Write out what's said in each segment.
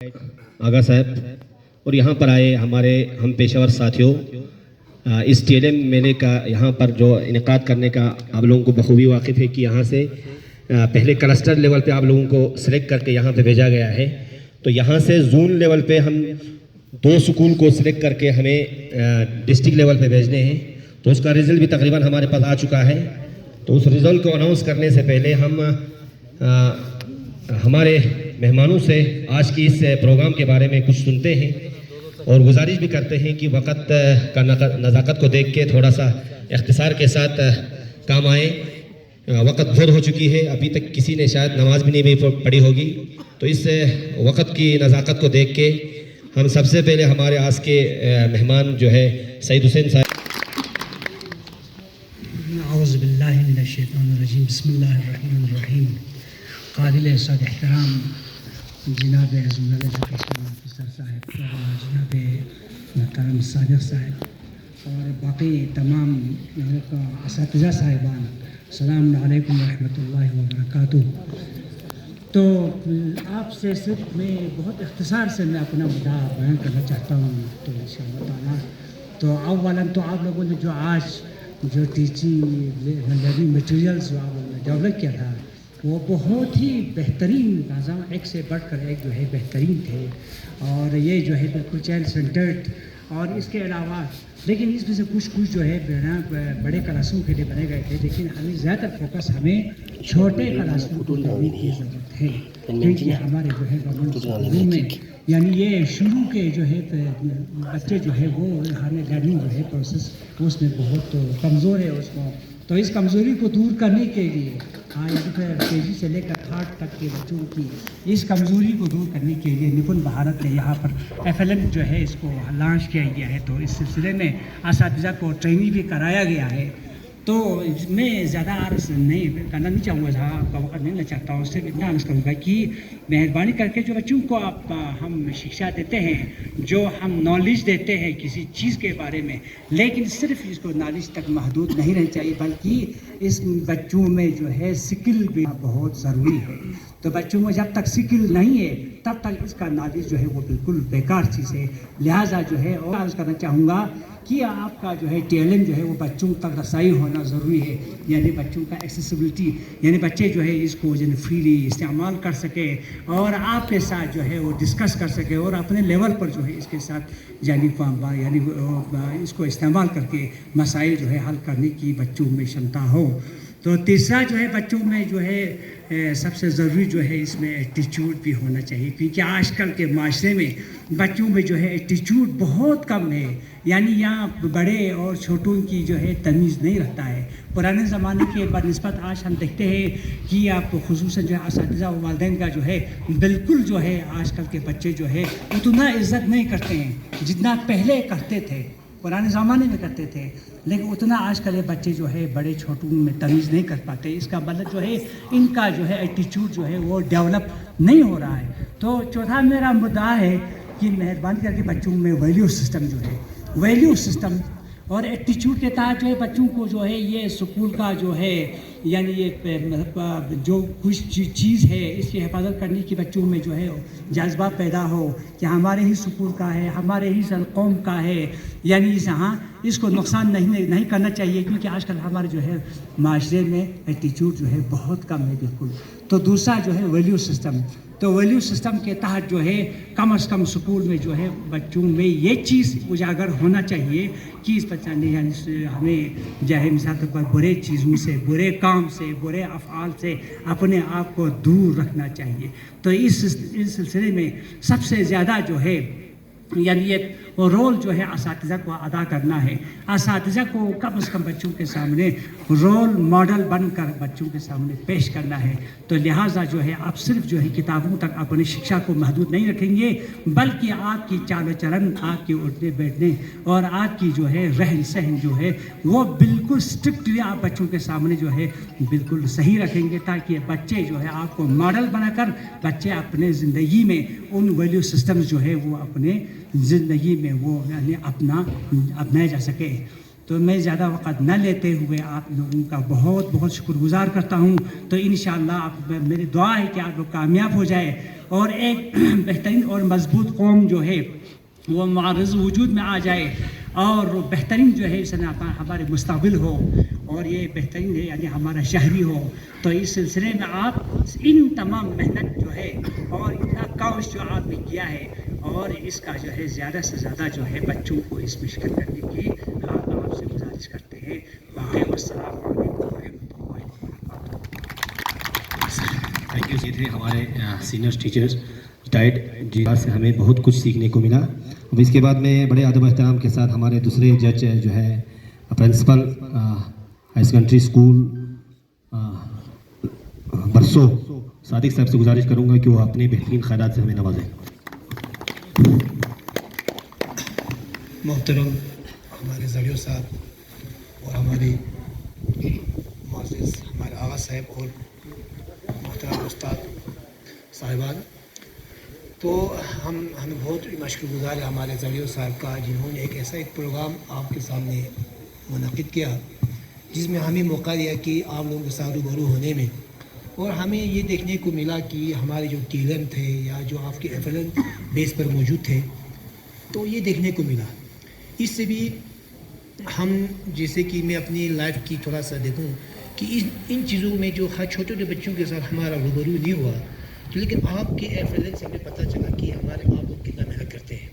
آغا صاحب اور یہاں پر آئے ہمارے ہم پیشہ ور ساتھیوں، اس ٹی ایل ایم میلے کا یہاں پر جو انعقاد کرنے کا آپ لوگوں کو بخوبی واقف ہے کہ یہاں سے پہلے کلسٹر لیول پہ آپ لوگوں کو سلیکٹ کر کے یہاں پہ بھیجا گیا ہے، تو یہاں سے زون لیول پہ ہم 2 سکول کو سلیکٹ کر کے ہمیں ڈسٹرکٹ لیول پہ بھیجنے ہیں، تو اس کا رزلٹ بھی تقریباً ہمارے پاس آ چکا ہے۔ تو اس رزلٹ کو اناؤنس کرنے سے پہلے ہم ہمارے مہمانوں سے آج کی اس پروگرام کے بارے میں کچھ سنتے ہیں اور گزارش بھی کرتے ہیں کہ وقت کا نزاکت کو دیکھ کے تھوڑا سا اختصار کے ساتھ کام آئے۔ وقت بہت ہو چکی ہے، ابھی تک کسی نے شاید نماز بھی نہیں پڑھی ہوگی، تو اس وقت کی نزاکت کو دیکھ کے ہم سب سے پہلے ہمارے آج کے مہمان جو ہے سعید حسین صاحب۔ اعوذ باللہ من الشیطان الرجیم، بسم اللہ الرحمن الرحیم۔ قابل صد احترام جناب زون آفیسر صاحب، جناب محترم صادق صاحب اور باقی تمام اساتذہ صاحبان، السلام علیکم ورحمۃ اللہ وبرکاتہ۔ تو آپ سے صرف میں بہت اختصار سے میں اپنا مدعا بیان کرنا چاہتا ہوں، تو انشاءاللہ تعالیٰ تو اولاً تو آپ لوگوں نے جو آج جو ٹیچنگ لرننگ مٹیریلز جو آپ لوگوں نے ڈیولپ کیا تھا وہ بہت ہی بہترین نظام، ایک سے بڑھ کر ایک جو ہے بہترین تھے، اور یہ جو ہے بالکل چائلڈ سینٹرڈ، اور اس کے علاوہ لیکن اس میں سے کچھ جو ہے بڑے کلاسوں کے لیے بنے گئے تھے، لیکن ہمیں زیادہ فوکس ہمیں چھوٹے کلاسوں کو کرنے کی ضرورت ہے، کیونکہ ہمارے جو ہے گورنمنٹ اسکولوں میں یعنی یہ شروع کے جو ہے بچے جو ہے وہ ہمیں لرننگ جو ہے پروسیس اس میں بہت کمزور ہے اس کو، تو اس کمزوری کو دور کرنے کے لیے کے جی سے لے کر 3rd تک کے بچوں کی اس کمزوری کو دور کرنے کے لیے نپن بھارت نے یہاں پر FLN جو ہے اس کو لانچ کیا گیا ہے، تو اس سلسلے میں اساتذہ کو ٹریننگ بھی کرایا گیا ہے۔ تو میں زیادہ عرض نہیں کرنا نہیں چاہوں گا، آپ کا وقت نہیں لینا چاہتا ہوں، صرف اتنا عرض کروں گا کہ مہربانی کر کے جو بچوں کو ہم شکشا دیتے ہیں، جو ہم نالج دیتے ہیں کسی چیز کے بارے میں، لیکن صرف اس کو نالج تک محدود نہیں رہنا چاہیے، بلکہ اس بچوں میں جو ہے سکل بھی بہت ضروری ہے۔ تو بچوں میں جب تک سکل نہیں ہے تب تک اس کا نالج جو ہے وہ بالکل بیکار چیز ہے، لہٰذا جو ہے اور عرض کرنا چاہوں گا کہ آپ کا جو ہے ٹیلنٹ جو ہے وہ بچوں تک رسائی ہونا ضروری ہے، یعنی بچوں کا ایکسیسیبلٹی، یعنی بچے جو ہے اس کو فریلی استعمال کر سکے اور آپ کے ساتھ جو ہے وہ ڈسکس کر سکے اور اپنے لیول پر جو ہے اس کے ساتھ یعنی اس کو استعمال کر کے مسائل جو ہے حل کرنے کی بچوں میں شمتا ہو۔ تو تیسرا جو ہے بچوں میں جو ہے سب سے ضروری جو ہے اس میں ایٹیچیوڈ بھی ہونا چاہیے، کیونکہ آج کل کے معاشرے میں بچوں میں جو ہے ایٹیچیوڈ بہت کم ہے، یعنی یہاں بڑے اور چھوٹوں کی جو ہے تمیز نہیں رہتا ہے۔ پرانے زمانے کے بنسبت آج ہم دیکھتے ہیں کہ آپ خصوصاً جو ہے اساتذہ و والدین کا جو ہے بالکل جو ہے آج کل کے بچے جو ہے اتنا عزت نہیں کرتے ہیں جتنا پہلے کرتے تھے، پرانے زمانے میں کرتے تھے، لیکن اتنا آج کل یہ بچے جو ہے بڑے چھوٹوں میں تمیز نہیں کر پاتے۔ اس کا مطلب جو ہے ان کا جو ہے ایٹیچیوڈ جو ہے وہ ڈیولپ نہیں ہو رہا ہے۔ تو چوتھا میرا مدعا ہے کہ مہربانی کر کے بچوں میں ویلیو سسٹم جو ہے، ویلیو سسٹم اور ایٹیچیوڈ کے تحت جو ہے بچوں کو جو ہے یہ اسکول کا جو ہے یعنی یہ مطلب جو کچھ چیز ہے اس کی حفاظت کرنے کی بچوں میں جو ہے جذبہ پیدا ہو کہ ہمارے ہی اسکول کا ہے، ہمارے ہی قوم کا ہے، یعنی یہاں اس کو نقصان نہیں کرنا چاہیے، کیونکہ آج کل ہمارے جو ہے معاشرے میں ایٹیچیوڈ جو ہے بہت کم ہے بالکل۔ تو دوسرا جو ہے ویلیو سسٹم، تو ویلیو سسٹم کے تحت جو ہے کم از کم اسکول میں جو ہے بچوں میں یہ چیز اجاگر ہونا چاہیے کہ اس بچہ نے یعنی ہمیں جو ہے مثال کے طور پر برے چیزوں سے، برے کام سے، برے افعال سے اپنے آپ کو دور رکھنا چاہیے۔ تو اس سلسلے میں سب سے زیادہ جو ہے یعنی یہ رول جو ہے اساتذہ کو ادا کرنا ہے، اساتذہ کو کم از کم بچوں کے سامنے رول ماڈل بن کر بچوں کے سامنے پیش کرنا ہے۔ تو لہٰذا جو ہے آپ صرف جو ہے کتابوں تک اپنی شکشا کو محدود نہیں رکھیں گے، بلکہ آپ کی چال و چلن، آپ کے اٹھنے بیٹھنے اور آپ کی جو ہے رہن سہن جو ہے وہ بالکل اسٹرکٹلی آپ بچوں کے سامنے جو ہے بالکل صحیح رکھیں گے، تاکہ بچے جو ہے آپ کو ماڈل بنا کر بچے اپنے زندگی میں ان ویلیو سسٹمز جو ہے وہ اپنے زندگی میں وہ یعنی اپنایا جا سکے۔ تو میں زیادہ وقت نہ لیتے ہوئے آپ لوگوں کا بہت بہت شکر گزار کرتا ہوں. تو انشاءاللہ آپ میری دعا ہے کہ آپ لوگ کامیاب ہو جائے اور ایک بہترین اور مضبوط قوم جو ہے وہ معرض وجود میں آ جائے اور بہترین جو ہے ہمارے مستقبل ہو اور یہ بہترین ہے یعنی ہمارا شہری ہو. تو اس سلسلے میں آپ ان تمام محنت جو ہے اور اتنا کوشش جو آپ نے کیا ہے اور اس کا جو ہے زیادہ سے زیادہ جو ہے بچوں کو اس میں شرکت کرنے کی آپ سے گزارش کرتے ہیں. باقی السلام علیکم ورحمۃ اللہ وبرکاتہ. Thank you. یہ تھے ہمارے سینئر ٹیچرز ریٹائرڈ جی سے ہمیں بہت کچھ سیکھنے کو ملا. اب اس کے بعد میں بڑے ادب احترام کے ساتھ ہمارے دوسرے جج جو ہے پرنسپل ہائی سیکنڈری اسکول برسو صادق صاحب سے گزارش کروں گا کہ وہ اپنے بہترین خیالات سے ہمیں نوازیں. محترم ہمارے زڑیو صاحب اور ہمارے معزز ہمارے آغا صاحب اور محترم استاد صاحبان، تو ہمیں بہت مشکور گزار ہے ہمارے زڑیو صاحب کا، جنہوں نے ایک ایک پروگرام آپ کے سامنے منعقد کیا جس میں ہمیں موقع دیا کہ آپ لوگوں کے ساتھ روبرو ہونے میں، اور ہمیں یہ دیکھنے کو ملا کہ ہمارے جو ٹیلر تھے یا جو آپ کے ایفیلنٹ بیس پر موجود تھے تو یہ دیکھنے کو ملا. اس سے بھی ہم جیسے کہ میں اپنی لائف کی تھوڑا سا دیکھوں کہ ان چیزوں میں جو ہر چھوٹے چھوٹے بچوں کے ساتھ ہمارا روبرو نہیں ہوا، لیکن آپ کے ایفیلنٹ سے ہمیں پتہ چلا کہ ہمارے آپ لوگ کتنا محنت کرتے ہیں،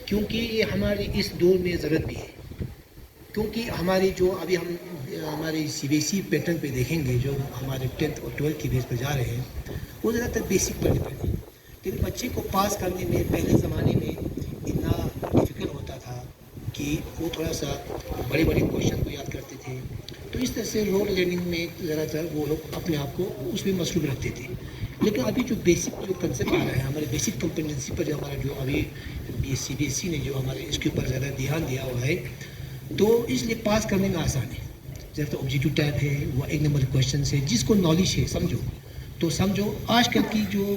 کیونکہ یہ ہمارے اس دور میں ضرورت بھی ہے. کیونکہ ہماری جو ابھی ہم ہمارے C B S E pattern پہ دیکھیں گے، جو ہمارے 10th اور 12th کی بیس پہ جا رہے ہیں، وہ زیادہ تر بیسک پر ڈپینڈ ہے. لیکن بچے کو پاس کرنے میں پہلے زمانے میں اتنا ڈیفیکلٹ ہوتا تھا کہ وہ تھوڑا سا بڑے بڑے کویشچن کو یاد کرتے تھے. تو اس طرح سے لوڈ لرننگ میں زیادہ تر وہ لوگ اپنے آپ کو اس میں مصروف رکھتے تھے. لیکن ابھی جو بیسک جو کنسیپٹ آ رہا ہے ہمارے بیسک کمپٹنسی پر، جو ہمارا جو ابھی سی بی ایس ای نے جو ہمارے اس کے اوپر زیادہ دھیان دیا ہوا ہے، تو اس لیے پاس کرنے میں آسان ہے. جیسے آبجیکٹیو ٹائپ ہے، وہ ایک نمبر کویشچن ہے، جس کو نالج ہے سمجھو تو سمجھو. آج کل کی جو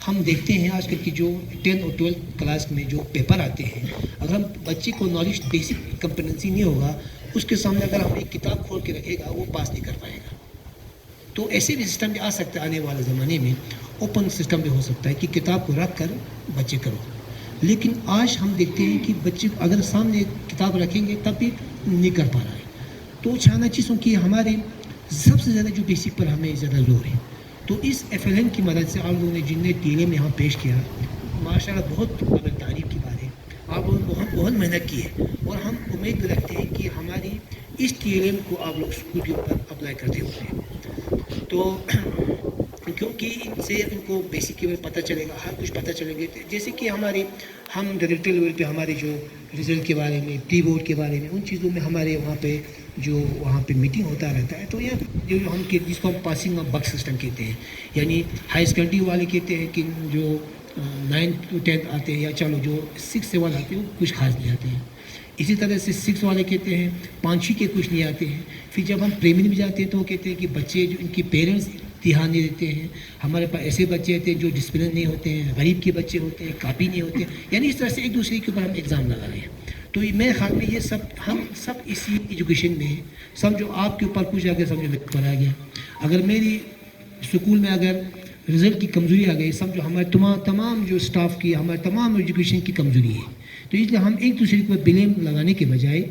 ہم دیکھتے ہیں، آج کل کی جو 10 اور 12 کلاس میں جو پیپر آتے ہیں، اگر ہم بچے کو نالج بیسک کمپٹنسی نہیں ہوگا، اس کے سامنے اگر ہم ایک کتاب کھول کے رکھے گا وہ پاس نہیں کر پائے گا. تو ایسے بھی سسٹم بھی آ سکتا ہے آنے والے زمانے میں، اوپن سسٹم بھی ہو سکتا ہے کہ کتاب کو رکھ کر بچے کرو. لیکن آج ہم دیکھتے ہیں کہ بچے اگر سامنے کتاب رکھیں گے تب بھی نہیں کر پا رہا ہے. تو چاہنا چیزوں کی ہمارے سب سے زیادہ جو بیسک پر ہمیں زیادہ زور ہے. تو اس ایف ایل این کی مدد سے آپ لوگوں نے جن نے ٹی ایم یہاں پیش کیا، ماشاء اللہ بہت قابل تعریف کی بات ہے. آپ لوگوں نے بہت محنت کی ہے، اور ہم امید بھی رکھتے ہیں کہ ہماری اس ٹی ایم کو آپ لوگ اسکول کے اوپر اپلائی کرتے ہوئے، تو کیونکہ ان سے ان کو بیسک کے بارے پتہ چلے گا، ہر کچھ پتہ چلیں گے. جیسے کہ ہم ڈائریکٹر لیول پہ ہمارے جو رزلٹ کے بارے میں، ٹی بورڈ کے بارے میں، ان چیزوں میں ہمارے وہاں پہ میٹنگ ہوتا رہتا ہے. تو یہ جو ہم جس کو ہم پاسنگ آف بک سسٹم کہتے ہیں، یعنی ہائی سیکنڈری والے کہتے ہیں کہ جو 9th to 10th آتے ہیں، یا چلو جو 6 سے 1 آتے ہیں وہ کچھ خاص نہیں آتے ہیں. اسی طرح سے 6 والے کہتے ہیں 5 کے کچھ نہیں آتے ہیں. پھر جب ہم پریمری میں جاتے ہیں تو وہ کہتے ہیں کہ بچے جو ان کے پیرنٹس دھیان نہیں دیتے ہیں. ہمارے پاس ایسے بچے ہوتے ہیں جو ڈسپلن نہیں ہوتے ہیں، غریب کے بچے ہوتے ہیں، کاپی نہیں ہوتے ہیں، یعنی اس طرح سے ایک دوسرے کے اوپر ہم ایگزام لگا رہے ہیں. تو میرے خیال میں یہ سب ہم سب اسی ایجوکیشن میں ہیں. سمجھو آپ کے اوپر کچھ آ گیا، سمجھو میرے اوپر آ گیا. اگر میری اسکول میں اگر رزلٹ کی کمزوری آ گئی، سمجھو ہمارے تمام جو اسٹاف کی، ہمارے تمام ایجوکیشن کی کمزوری ہے. تو اس لیے ہم ایک دوسرے کے اوپر بلیم لگانے کے بجائے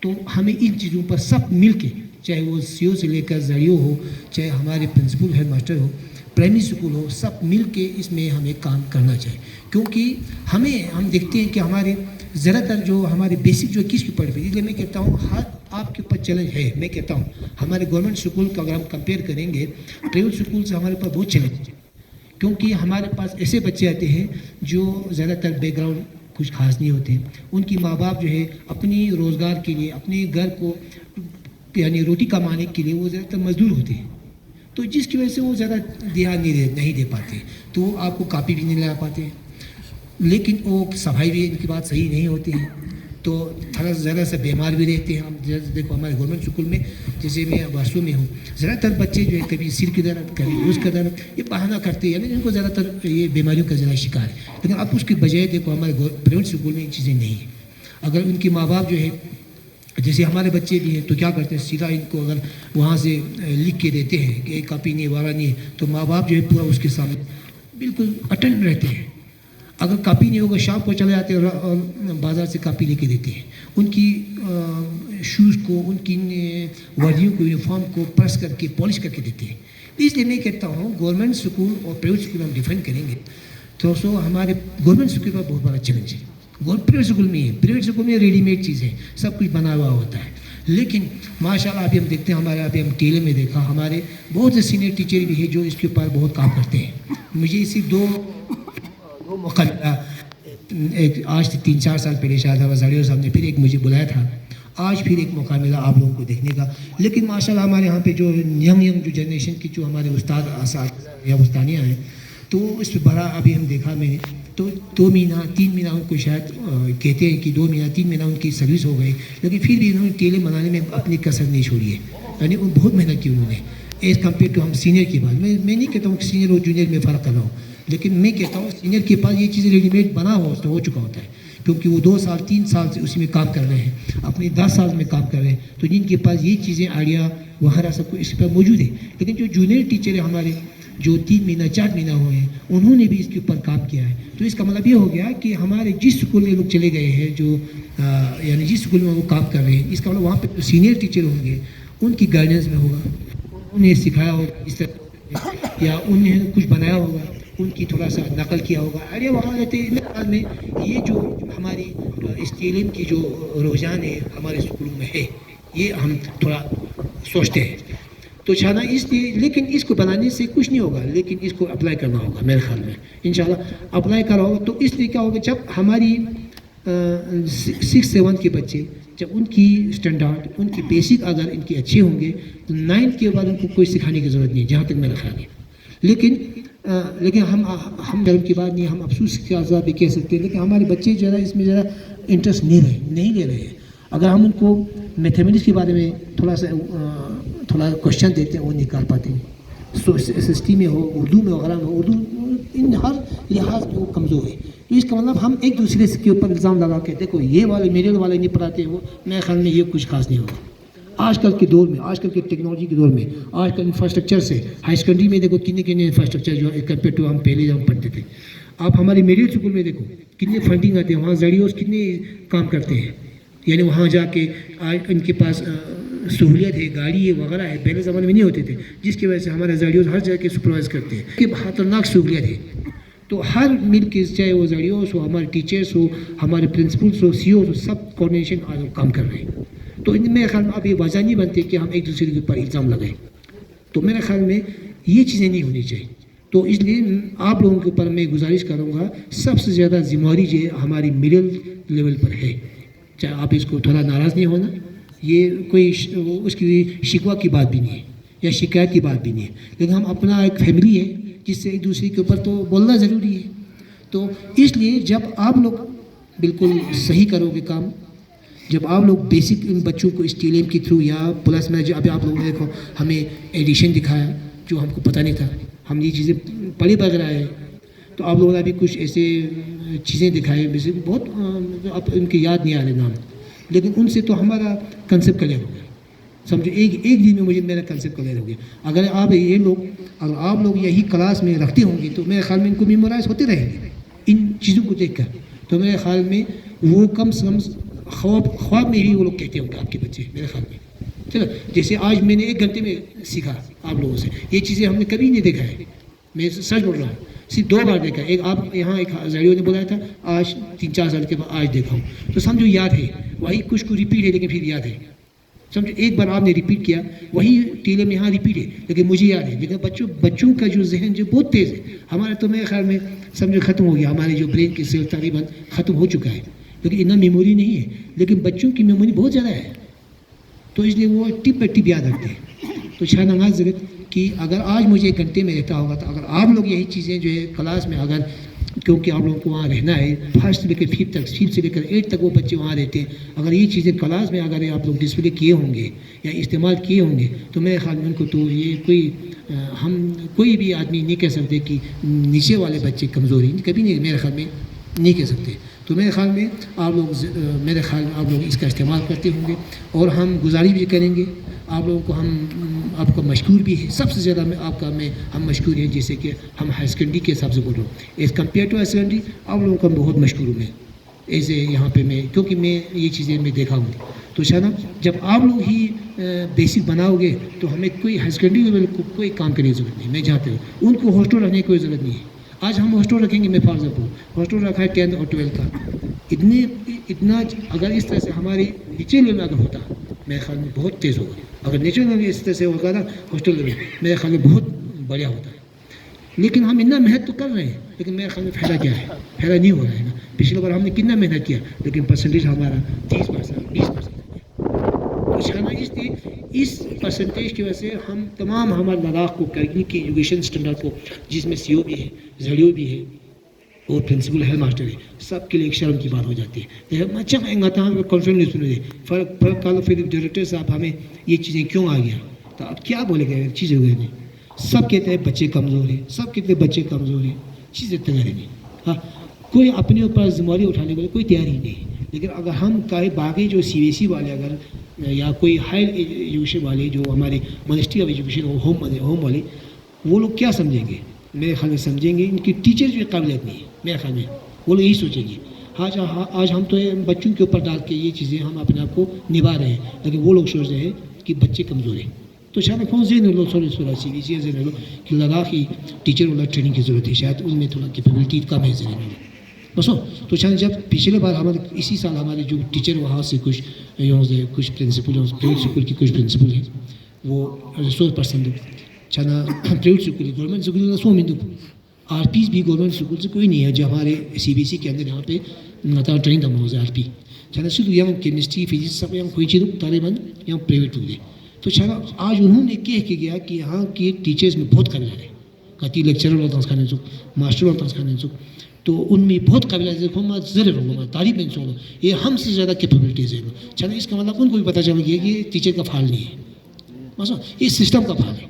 تو ہمیں ان چیزوں پر سب مل کے، چاہے وہ سی او سے لے کر زڑیو ہو، چاہے ہمارے پرنسپل ہیڈ ماسٹر ہو، پرائمری اسکول ہو، سب مل کے اس میں ہمیں کام کرنا چاہیے. کیونکہ ہم دیکھتے ہیں کہ ہمارے زیادہ تر جو ہمارے بیسک جو کس کے اوپر ہے. اس لیے میں کہتا ہوں ہر آپ کے اوپر چیلنج ہے. میں کہتا ہوں ہمارے گورنمنٹ اسکول کا اگر ہم کمپیئر کریں گے پرائیویٹ اسکول سے، ہمارے پاس بہت چیلنج ہے. کیونکہ ہمارے پاس ایسے بچے آتے ہیں جو زیادہ تر بیک گراؤنڈ کچھ خاص نہیں ہوتے ہیں. ان کی ماں باپ جو ہے اپنی روزگار کے لیے، اپنے گھر کو یعنی روٹی کمانے کے لیے وہ زیادہ تر مزدور ہوتے ہیں. تو جس کی وجہ سے وہ زیادہ دھیان نہیں دے پاتے. تو وہ آپ کو کاپی بھی نہیں لا پاتے ہیں، لیکن وہ صفائی بھی ان کی بات صحیح نہیں ہوتی ہے. تو تھوڑا زیادہ سے بیمار بھی رہتے ہیں. ہم دیکھو ہمارے گورنمنٹ اسکول میں، جیسے میں برسوں میں ہوں، زیادہ تر بچے جو ہے کبھی سر کی درد، کبھی اس کا درد، یہ بہانہ کرتے ہیں، یعنی ان کو زیادہ تر یہ بیماریوں کا زیادہ شکار ہے. لیکن اب اس کے بجائے دیکھو ہمارے پرائیویٹ اسکول میں یہ چیزیں نہیں ہیں. اگر ان کے ماں باپ جو ہے جیسے ہمارے بچے بھی ہیں تو کیا کرتے ہیں سیدھا ان کو اگر وہاں سے لکھ کے دیتے ہیں کہ ایک کاپی نہیں وغیرہ نہیں ہے تو ماں باپ جو ہے پورا اس کے سامنے بالکل اٹینڈ رہتے ہیں. اگر کاپی نہیں ہوگا شام کو چلے جاتے ہیں اور بازار سے کاپی لے کے دیتے ہیں. ان کی شوز کو ان کی وردیوں کو یونیفارم کو پریس کر کے پالش کر کے دیتے ہیں. اس لیے میں کہتا ہوں گورنمنٹ اسکول اور پرائیویٹ اسکول ہم ڈیفینڈ کریں گے تو ہمارے گورنمنٹ اسکول کا بہت بڑا چیلنج ہے. پرائیویٹ اسکول میں ہے, پرائیویٹ اسکول میں ریڈی میڈ چیزیں سب کچھ بنا ہوا ہوتا ہے. لیکن ماشاء اللہ ابھی ہم دیکھتے ہیں ہمارے ابھی ہم ٹیلے میں دیکھا ہمارے بہت سے سینئر ٹیچر بھی ہیں جو اس کے اوپر بہت کام کرتے ہیں. مجھے اسی دو موقع ملا. ایک آج 3-4 سال پہلے شاید وزاریو صاحب نے پھر ایک مجھے بلایا تھا, آج پھر ایک موقع ملا آپ لوگوں کو دیکھنے کا. لیکن ماشاء اللہ ہمارے یہاں پہ جو ینگ جو جنریشن کی جو ہمارے استاد اساتذہ یا استانیہ ہیں تو اس پہ بڑا ابھی ہم دیکھا میں نے تو 2 مہینہ 3 مہینہ ان کو شاید کہتے ہیں کہ 2 مہینہ 3 مہینہ ان کی سروس ہو گئی, لیکن پھر بھی انہوں نے ٹیلے بنانے میں اپنی کسر نہیں چھوڑی ہے. یعنی ان بہت محنت کی انہوں نے ایز کمپیئر ٹو ہم سینئر کے بعد. میں نہیں کہتا ہوں کہ سینئر اور جونیئر میں فرق کر رہا ہوں, لیکن میں کہتا ہوں سینئر کے پاس یہ چیزیں ریڈی میڈ بنا ہو چکا ہوتا ہے کیونکہ وہ 2 سال 3 سال سے اسی میں کام کر رہے ہیں, اپنے 10 سال میں کام کر رہے ہیں. تو جن کے پاس یہ چیزیں آئیڈیا وغیرہ سب کچھ اس پر موجود ہے. لیکن جو جونیئر ٹیچر ہیں ہمارے جو 3 مہینہ 4 مہینہ ہوئے ہیں انہوں نے بھی اس کے اوپر کام کیا ہے. تو اس کا مطلب یہ ہو گیا کہ ہمارے جس اسکول میں لوگ چلے گئے ہیں جو یعنی جس اسکول میں وہ کام کر رہے ہیں اس کا مطلب وہاں پہ جو سینئر ٹیچر ہوں گے ان کی گائیڈنس میں ہوگا, انہیں سکھایا ہوگا اس طرح یا انہیں کچھ بنایا ہوگا, ان کی تھوڑا سا نقل کیا ہوگا آئیڈیا وہاں رہتے ہیں. میرے خیال میں یہ جو ہماری اس تعلیم کی جو رجحان ہے ہمارے اسکولوں میں ہے یہ ہم تھوڑا سوچتے ہیں تو چھانا اس لیے. لیکن اس کو بنانے سے کچھ نہیں ہوگا, لیکن اس کو اپلائی کرنا ہوگا میرے خیال میں انشاءاللہ اپلائی کرا ہوگا. تو اس لیے کیا ہوگا جب ہماری 6-7 کے بچے جب ان کی اسٹینڈارڈ ان کی بیسک اگر ان کے اچھے ہوں گے تو 9 کے بعد ان کو کوئی سکھانے کی ضرورت نہیں جہاں تک میرا خیال ہے. لیکن ہم گھر کی بات نہیں, ہم افسوس کے عذاب بھی کہہ سکتے ہیں, لیکن ہمارے بچے ذرا اس میں ذرا انٹرسٹ نہیں لے رہے ہیں. اگر ہم ان کو میتھمیٹکس کے بارے میں تھوڑا کوشچن دیتے ہیں وہ نکال پاتے ہیں. ایس ایس ٹی میں ہو اردو میں وغیرہ میں اردو ان ہر لحاظ میں وہ کمزور ہے. تو اس کا مطلب ہم ایک دوسرے کے اوپر الزام لگا کے دیکھو یہ والے میرے والے نہیں پڑھاتے وہ, میرے خیال میں یہ کچھ خاص نہیں ہوگا. آج کل کے دور میں آج کل کے ٹیکنالوجی کے دور میں آج کل انفراسٹرکچر سے ہائی سیکنڈری میں دیکھو کتنے انفراسٹرکچر جو ہے کمپیئر ٹو ہم پہلے جب ہم پڑھتے تھے. آپ ہماری میڈل اسکول میں دیکھو کتنے فنڈنگ آتے ہیں, وہاں زڑیوز کتنے کام کرتے ہیں. یعنی وہاں جا کے آج ان کے پاس سہولیت ہے, گاڑی ہے وغیرہ ہے, پہلے زمانے میں نہیں ہوتے تھے, جس کی وجہ سے ہمارے زڑیوز ہر جگہ کے سپروائز کرتے ہیں کہ خطرناک سہولیت ہے. تو ہر مل کے چاہے وہ زڑیوز ہو ہمارے ٹیچرس ہو ہمارے پرنسپلس ہو سی اوز ہو سب کوآرڈینیشن آج کام کر رہے ہیں. تو میرے خیال میں اب یہ وجہ نہیں بنتے کہ ہم ایک دوسرے کے اوپر الزام لگائیں. تو میرے خیال میں یہ چیزیں نہیں ہونی چاہیے. تو اس لیے آپ لوگوں کے اوپر میں گزارش کروں گا سب سے زیادہ ذمہ داری جو ہے ہماری مڈل لیول پر ہے. چاہے آپ اس کو تھوڑا ناراض نہیں ہونا, یہ کوئی اس کی شکوہ کی بات بھی نہیں ہے یا شکایت کی بات بھی نہیں ہے, لیکن ہم اپنا ایک فیملی ہے جس سے ایک دوسرے کے اوپر تو بولنا ضروری ہے. تو اس لیے جب آپ لوگ بالکل صحیح کرو گے کام, جب آپ لوگ بیسک ان بچوں کو اس ٹیلیم کے تھرو یا پلس میں جو ابھی آپ لوگوں نے دیکھو ہمیں ایڈیشن دکھایا جو ہم کو پتہ نہیں تھا, ہم یہ چیزیں پڑھی بغیر آئے. تو آپ لوگوں نے ابھی کچھ ایسے چیزیں دکھائے بہت اب ان کے یاد نہیں آ رہے نام, لیکن ان سے تو ہمارا کنسیپٹ کلیئر ہو گیا. سمجھو ایک دن میں مجھے میرا کنسیپٹ کلیئر ہو گیا. اگر آپ لوگ یہی کلاس میں رکھتے ہوں گے تو میرے خیال میں ان کو میمورائز ہوتے رہیں گے ان چیزوں کو دیکھ کر. تو میرے خیال میں وہ کم سے کم خواب میں ہی وہ لوگ کہتے ہوں گے آپ کے بچے میرے خیال میں. چلو جیسے آج میں نے 1 گھنٹے میں سیکھا آپ لوگوں سے, یہ چیزیں ہم نے کبھی نہیں دیکھا ہے. میں سچ بول رہا ہوں, صرف 2 بار دیکھا. ایک آپ یہاں ایک زڑیوں نے بولا تھا, آج 3-4 سال کے بعد آج دیکھا ہوں. تو سمجھو یاد ہے, وہی کچھ کو ریپیٹ ہے لیکن پھر یاد ہے. سمجھو ایک بار آپ نے ریپیٹ کیا وہی ٹیلے میں یہاں ریپیٹ ہے لیکن مجھے یاد ہے. لیکن بچوں کا جو ذہن جو بہت تیز ہے, ہمارا تو میرے خیال میں سمجھو ختم ہو گیا, ہمارے جو برین کی سیل تقریباً ختم ہو چکا ہے, لیکن اتنا میموری نہیں ہے. لیکن بچوں کی میموری بہت زیادہ ہے, تو اس لیے وہ ٹپ بہ ٹپ یاد رکھتے ہیں. تو شاید نماز ضرورت کہ اگر آج مجھے 1 گھنٹے میں رہتا ہوگا تو اگر آپ لوگ یہی چیزیں جو ہے کلاس میں اگر کیونکہ آپ لوگوں کو وہاں رہنا ہے 1st سے لے کر 5th تک 5th سے لے کر 8th تک وہ بچے وہاں رہتے ہیں, اگر یہ چیزیں کلاس میں اگر آپ لوگ ڈسپلے کیے ہوں گے یا استعمال کیے ہوں گے تو میرے خیال میں ان کو تو یہ کوئی بھی آدمی نہیں کہہ سکتے کہ نیچے والے بچے کمزوری کبھی نہیں میرے خیال میں نہیں کہہ سکتے. تو میرے خیال میں آپ لوگ اس کا استعمال کرتے ہوں گے، اور ہم گزارش بھی کریں گے آپ لوگوں کو، آپ کا مشکور بھی ہے، سب سے زیادہ ہم مشکور ہیں، جیسے کہ ہم ہائر سیکنڈری کے حساب سے بول رہا ہوں، as compare to higher secondary آپ لوگوں کا بہت مشکور ہوں میں ایسے یہاں پہ کیونکہ میں یہ چیزیں میں دیکھا ہوں. تو شاید جب آپ لوگ ہی بیسک بناؤ گے تو ہمیں کوئی ہائر سیکنڈری لیول کو کوئی کام کرنے کی ضرورت نہیں. میں جانتے ہوں ان کو ہاسٹل رکھنے کی کوئی ضرورت نہیں ہے. آج ہم ہاسٹل رکھیں گے، میں فار ایگزامپل ہاسٹل رکھا ہے 10th اور 12th کا، اتنا اگر اس طرح سے ہمارے نیچے لیول اگر ہوتا میرے خیال میں بہت تیز ہوگا. اگر نیچے لیول اس طرح سے ہوگا نا ہاسٹل لیول، میرے خیال میں بہت بڑھیا ہوتا ہے. لیکن ہم اتنا محنت تو کر رہے ہیں، لیکن میرے خیال میں فائدہ کیا ہے؟ فائدہ نہیں ہو رہا ہے نا. پچھلی بار ہم نے کتنا محنت کیا، لیکن پرسنٹیج ہمارا 30%، 20%. تو شانا اس پرسنٹیج کی وجہ سے ہم تمام ہمارے لداخ کو کرنے کی ایجوکیشن اسٹینڈرڈ کو، جس میں سی او بھی ہے، زڑیو بھی ہے اور پرنسپل ہے، ماسٹر ہے، سب کے لیے ایک شرم کی بات ہو جاتی ہے. اچھا کانفرنس سن رہے فرق کالو پھر ڈائریکٹر صاحب ہمیں یہ چیزیں کیوں آ گیا، تو اب کیا بولے گا چیزیں ہوئے نہیں. سب کہتے ہیں بچے کمزور ہیں، سب کہتے ہیں بچے کمزور ہیں، چیزیں تیار نہیں. ہاں کوئی اپنے اوپر ذمہ داری اٹھانے کے لیے کوئی تیاری نہیں. لیکن اگر ہم باقی جو سی بی ایس ای والے اگر یا کوئی ہائر ایجوکیشن والے جو ہمارے منسٹری آف ایجوکیشن ہوم والے، وہ لوگ کیا سمجھیں گے؟ میرے خیال میں سمجھیں گے ان کی ٹیچرز بھی قابلیت نہیں ہے. میرے خیال میں وہ لوگ یہی سوچیں گے. آج ہم تو بچوں کے اوپر ڈال کے یہ چیزیں ہم اپنے آپ کو نبھا رہے ہیں، لیکن وہ لوگ سوچ رہے ہیں کہ بچے کمزور ہیں. تو شاید کون سے لوگ سی بی سی لوگ کہ لداخی ٹیچر والا ٹریننگ کی ضرورت ہے، شاید ان میں تھوڑا کیپیبلٹی کم ہے ذہن. بس تو شاید جب پچھلے بار ہمارے اسی سال ہمارے جو ٹیچر وہاں سے کچھ پرنسپل پرائیویٹ اسکول کی کچھ پرنسپل ہیں وہ ریسورس پرسن چھنا پرائیویٹ اسکول گورنمنٹ اسکول سو میں آر پیز بھی گورنمنٹ اسکول سے کوئی نہیں ہے جو ہمارے سی بی ایس ای کے اندر یہاں پہ ٹریننگ کرنا ہوگا آر پی چھنا صرف یہاں کیمسٹری فزکس سب یہاں کوئی چیز طالبان یہاں پرائیویٹ ہو گئے. تو چھنا آج انہوں نے کہہ کے گیا کہ یہاں کے ٹیچرز میں بہت قابل ہے، کہتی لیکچرر والا تنسخانے چک ماسٹر والا تنسخانے چک، تو ان میں بہت قابل ہے. ضرور ہوگا تعریف میں سو یہ ہم سے زیادہ کیپیبلٹیز ہے. چلو اس کا مطلب ان کو بھی پتہ چل گیا کہ ٹیچر کا پھال نہیں ہے، بس یہ سسٹم کا پھال ہے.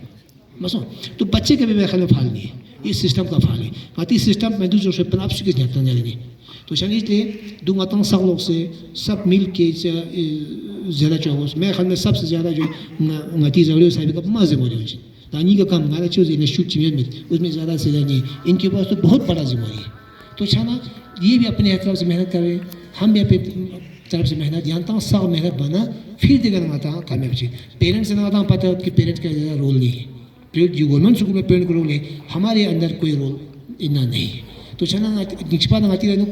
بس تو بچے کا بھی میرے خیال میں پھال نہیں ہے، یہ سسٹم کا پھال ہے. کہتی سسٹم میں دوسروں سے آپ سے کس دیکھتا جائیں گے. تو شاید اس لیے دونوں سب لوگ سے سب مل کے زیادہ چاہو میرے خیال میں سب سے زیادہ جو نتیجہ صاحب کا مزے ہو رہے ہیں دانی کا کام ہمارا چیز انسٹیٹیوٹ چیز میں اس میں زیادہ سے زیادہ نہیں، ان کے پاس تو بہت بڑا ذمہ ہے. تو چھانا یہ بھی اپنے طرف سے محنت کر رہے ہیں، ہم بھی اپنے طرف سے محنت جانتا ہوں سب محنت بنا پھر دیکھا آتا ہوں کامیاب چیز. پیرنٹس نے آتا ہوں پتہ ہے کہ پیرنٹس کا زیادہ رول نہیں ہے، جو گورنمنٹ اسکول میں پیرنٹ کا رول ہے ہمارے اندر کوئی رول اتنا نہیں ہے. تو چھنا نچپا آتی رہے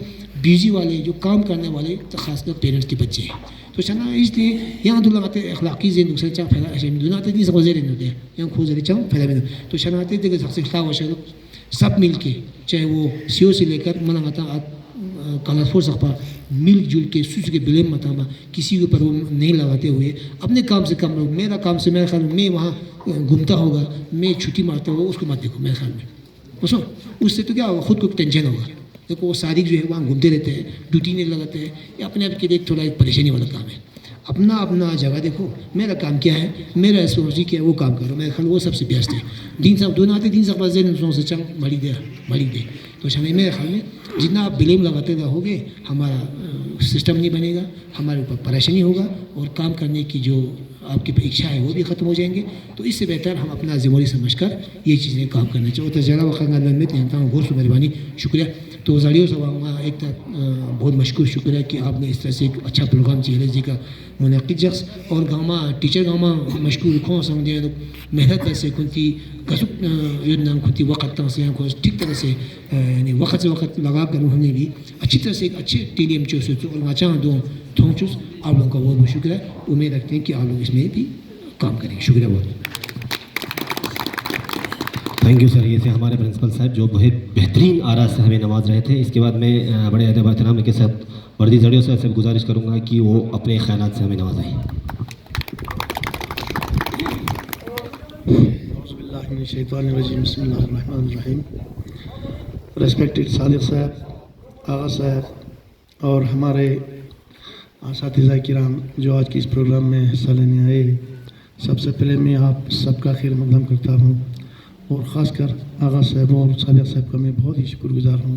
بیزی والے جو کام کرنے والے تو خاص کر پیرنٹس کے بچے ہیں. تو چھنا اس لیے یہاں تو لگاتے اخلاقی زین نقصان چاہ پھیلا ایسے دنیا آتے نہیں سب زیر ہوتے ہیں یہاں کھوج رہے چاہوں پھیلا میں. تو چھنا آتے دیکھے سب سے خلاف وشے سب مل کے چاہے وہ سی او سے لے کر منع آتا کالر فور سکھپا مل جل کے سوچ کے بلیم متاما کسی کے اوپر وہ نہیں لگاتے ہوئے اپنے کام سے کم لوگ میرا کام سے میرے خیال میں وہاں گھومتا ہوگا میں چھٹی مارتا ہوگا اس کو مت دیکھو میرے خیال میں. اس سے تو کیا ہوگا خود کو ٹینشن ہوگا. دیکھو وہ ساری جو ہے وہاں گھومتے رہتے ہیں ڈیوٹی نہیں لگاتے ہیں یہ اپنے آپ کے لیے تھوڑا ایک پریشانی والا کام ہے. اپنا جگہ دیکھو میرا کام کیا ہے میرا ریسپانسبلٹی کیا ہے وہ کام کرو. میرے خیال وہ سب سے بیسٹ ہے. دین صاحب دونوں آتے دین صاحب زین سے چل بڑی دے تو شامل میرے خیال میں جتنا آپ بلیم لگاتے رہو گے ہمارا سسٹم نہیں بنے گا، ہمارے اوپر پریشانی ہوگا اور کام کرنے کی جو آپ کی اچھا ہے وہ بھی ختم ہو جائیں گے. تو اس سے بہتر ہم اپنا ذمہ داری سمجھ کر یہ چیزیں کام کرنا چاہیے. تو زیادہ وقت میں جانتا ہوں غور سے مہربانی شکریہ. تو زاڑیوں صاحب ایک بہت مشکور شکریہ کہ آپ نے اس طرح سے ایک اچھا پروگرام چیلے جی کا منعقد شخص اور گاما ٹیچر گاما مشکور کھوں سمجھے محنت سے کنتی کسب یودنا کنتی وقت سے ٹھیک طرح سے یعنی وقت سے وقت لگا کر انہوں نے بھی اچھی طرح سے ایک اچھے ٹیلیم چوس اور واچاں دو تھوں چوس آپ لوگوں کا بہت بہت شکریہ. امید رکھتے ہیں کہ آپ لوگ اس میں بھی کام کریں گے. شکریہ بہت. Thank you sir. یہ تھے ہمارے پرنسپل صاحب جو بہت بہترین آراء سے ہمیں نواز رہے تھے. اس کے بعد میں بڑے ادب احترام کے ساتھ وردی زڑیوں صاحب سے گزارش کروں گا کہ وہ اپنے خیالات سے ہمیں نوازائیں. الشیطان الرجیم بسم اللہ الرحمن الرحیم. ریسپیکٹڈ صادق صاحب، آغا صاحب اور ہمارے اساتذہ کرام جو آج کی اس پروگرام میں حصہ لینے آئے، سب سے پہلے میں آپ سب کا خیر مقدم کرتا ہوں اور خاص کر آغا صاحب اور صادق صاحب کا میں بہت ہی شکر گزار ہوں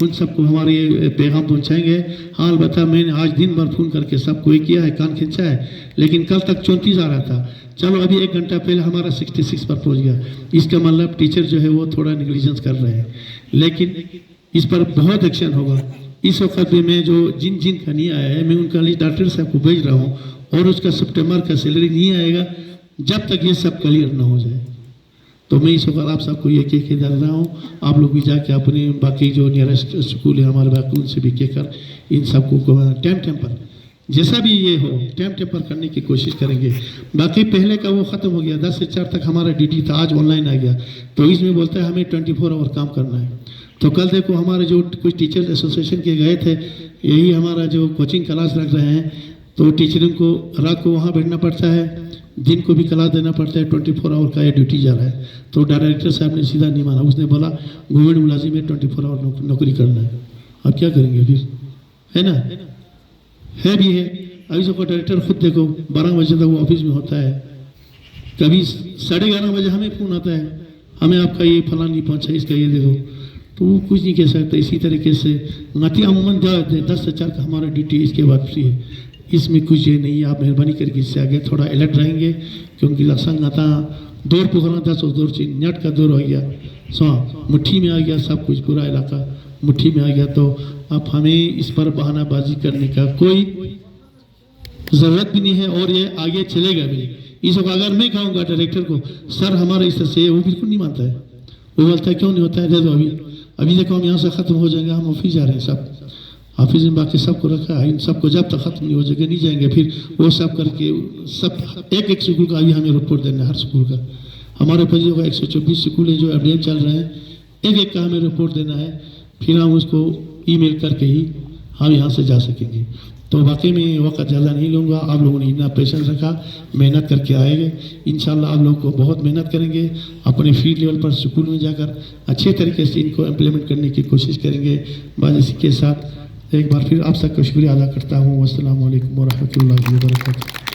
ان سب کو ہمارے پیغام پہنچائیں گے. ہاں البتہ میں نے آج دن بھر فون کر کے سب کو یہ کیا ہے, کان کھینچا ہے, لیکن کل تک 34 آ رہا تھا. چلو ابھی 1 گھنٹہ پہلے ہمارا 66 پر پہنچ گیا. اس کا مطلب ٹیچر جو ہے وہ تھوڑا نیگلیجنس کر رہے ہیں, لیکن اس پر بہت ایکشن ہوگا. اس وقت بھی میں جو جن کا نہیں آیا ہے, میں ان کا لسٹ ڈاکٹر صاحب کو بھیج رہا ہوں, اور اس کا سپٹمبر کا سیلری نہیں آئے گا جب تک یہ سب کلیئر نہ ہو جائے. تو میں اس وقت آپ سب کو یہ کہہ کے ڈال رہا ہوں, آپ لوگ بھی جا کے اپنے باقی جو نیئرسٹ اسکول ہے ہمارے باقی ان سے بھی کہہ کر ان سب کو ٹائم پر جیسا بھی یہ ہو ٹائم پر کرنے کی کوشش کریں گے. باقی پہلے کا وہ ختم ہو گیا, 10 سے 4 تک ہمارا ڈیوٹی تھا, آج آن لائن آ گیا. تو اس میں بولتا ہے ہمیں 24 آور کام کرنا ہے. تو کل دیکھو ہمارے جو کچھ ٹیچر ایسوسیشن کے گئے تھے, یہی ہمارا جو کوچنگ کلاس رکھ رہے ہیں, تو ٹیچروں کو رات کو وہاں بیٹھنا پڑتا ہے, دن کو بھی کلاس دینا پڑتا ہے. 24 آور کا یہ ڈیوٹی جا رہا ہے. تو ڈائریکٹر صاحب نے سیدھا نہیں مانا, اس نے بولا گورنمنٹ ملازم میں 24 آور نوکری کرنا ہے. اب کیا کریں گے پھر, ہے نا, ہے بھی ہے. ابھی سب کو ڈائریکٹر خود دیکھو 12 بجے تک وہ آفس میں ہوتا ہے, کبھی 11:30 بجے ہمیں فون آتا ہے, ہمیں آپ کا یہ فلاں نہیں پہنچا, اس کا یہ دے دو. تو وہ کچھ نہیں کہہ سکتا. اسی طریقے سے غتی عموماً 10 سے 4 کا ہمارا ڈیوٹی, اس کے بعد فری ہے. اس میں کچھ یہ نہیں ہے. آپ مہربانی کر کے اس سے آگے تھوڑا الرٹ رہیں گے, کیونکہ لسنگ آتا دور پکڑنا تھا, سو دور سے نیٹ کا دور ہو گیا, مٹھی میں آ گیا سب کچھ, پورا علاقہ مٹھی میں آ گیا. تو اب ہمیں اس پر بہانہ بازی کرنے کا کوئی ضرورت بھی نہیں ہے, اور یہ آگے چلے گا بھی نہیں. اس وقت اگر میں کہوں گا ڈائریکٹر کو سر ہمارا اس طرح سے, وہ بالکل نہیں مانتا ہے. وہ بولتا ہے کیوں نہیں ہوتا ہے, دے دو ابھی دیکھو ہم یہاں سے ختم ہو جائیں گے, ہم آفس جا رہے ہیں, سب آفس میں باقی سب کو رکھا ہے. ان سب کو جب تک ختم نہیں ہو جائے گا نہیں جائیں گے. پھر وہ سب کر کے سب ایک اسکول کا ابھی ہمیں رپورٹ دینا ہے, ہر اسکول کا. ہمارے پاس جو 124 اسکول ہیں جو اپڈیٹ چل رہے ہیں, ایک کا ہمیں رپورٹ دینا ہے. پھر ہم اس کو ای میل کر کے ہی ہم یہاں سے جا سکیں گے. تو واقعی میں وقت زیادہ نہیں لوں گا. آپ لوگوں نے اتنا پیشنس رکھا, محنت کر کے آئے گے. انشاءاللہ آپ لوگ کو بہت محنت کریں گے, اپنے فیلڈ لیول پر اسکول میں جا کر اچھے طریقے سے ان کو امپلیمنٹ کرنے کی کوشش کریں گے. بعد اسی کے ساتھ ایک بار پھر آپ سب کا شکریہ ادا کرتا ہوں. السلام علیکم ورحمۃ اللہ وبرکاتہ.